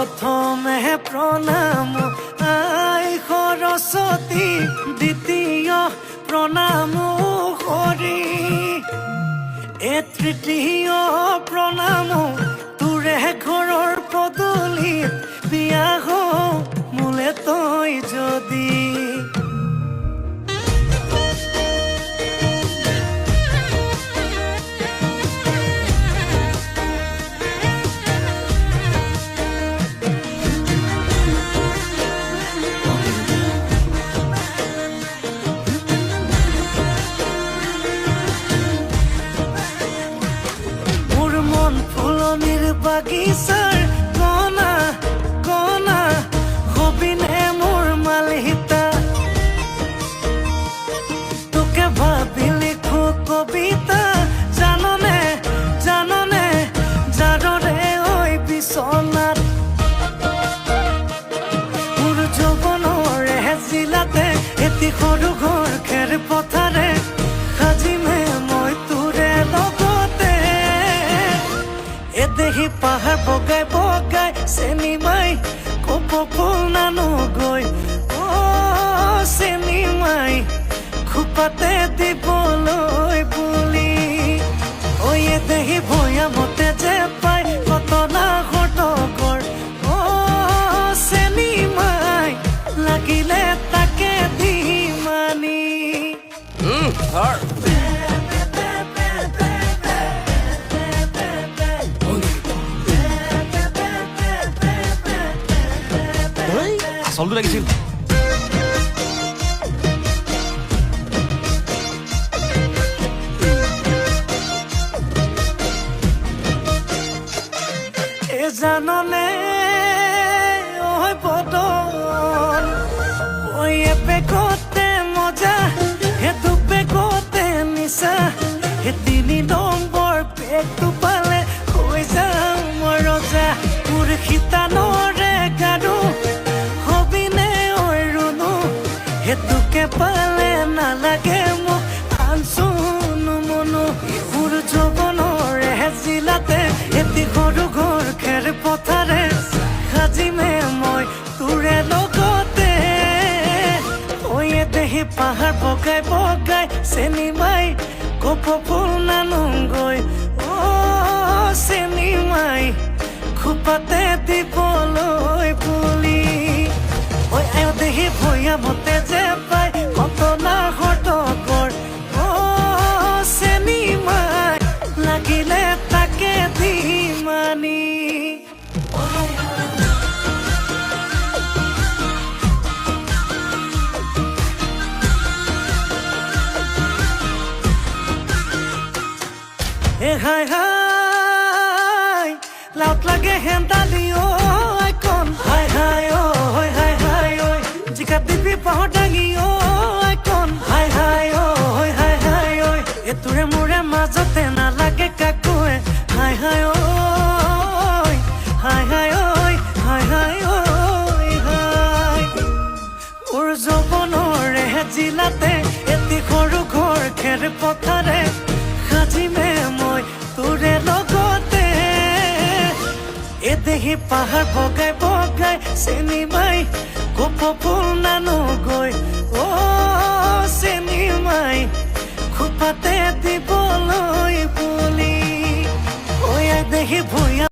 প্ৰথমে প্ৰণাম আই সৰস্বতী, দ্বিতীয় প্ৰণাম হৰি, তৃতীয় প্ৰণাম তোৰে ঘৰৰ পদূলিত, বিয়া হ মোলে তই যদি। ফুলনিৰ বাগিচাৰ কণা কণা হবিনে মোৰ মালহিতা, তোকে ভাবি লিখো কবিতা, জাননে জাননে যাদৰে ঐ বিচনাত, মোৰ যৌৱনৰে জিলাতে এটি সৰু ঘৰ খেৰ পথাৰে সাজিমে মই তোৰে লগতে। দেহি পাহাৰ বগাই বগাই চেনি মাই কপৌ ফুল নানো গৈ, চেনি মাই খোপাতে দিবলৈ বুলি। দেহি ভৈয়ামতে যে পাই কটনা ঘটকৰ, চেনি মাই লাগিলে তাকে দি মানি। আচলটো লাগিছিল। জাননে ঐ বদন, বেগতে মজা, সেইটো বেগতে নিচা, সেই 3 নম্বৰ বেগটো পালে হৈ যাম মই ৰজা। মোৰ শীতানৰে গাৰু হবিনে ঐ ৰুণু, সেইটোকে পালে নালাগে মোক আনচুনো মনো। মোৰ যৌৱনৰে জিলাতে এটি সৰু ঘৰ খেৰ পথাৰে সাজিমে মই তোৰে লগতে। দেহি পাহাৰ বগাই বগাই চেনি মাই কপৌ ফুল নানোগৈ, চেনি মাই খোপাতে দিবলৈ বুলি। দেহি ভৈয়ামতে যে পাই কটনা ঘটকৰ, চেনি মাই লাগিলে তাকে দি মানি। হাই হাই লাউত লাগে হেন্দালি আইকন, হাই হাই হাই হাই জিকা দিবি পাহৰ দাঙি আইকন, হাই হাই হাই হাই এটোৰে মোৰে মাজতে নালাগে কাকোৱে, হাই হাই হাই হাই হাই হাই হাই। মোৰ যৌৱনৰে জিলাতে এটি সৰু ঘৰ খেৰ পথাৰে সাজিমে মই তোৰে লগতে। দেহি পাহাৰ বগাই বগাই চেনি মাই কপৌ ফুল নানোগৈ, চেনি মাই খোপাতে দিবলৈ বুলি। দেহি ভূঞা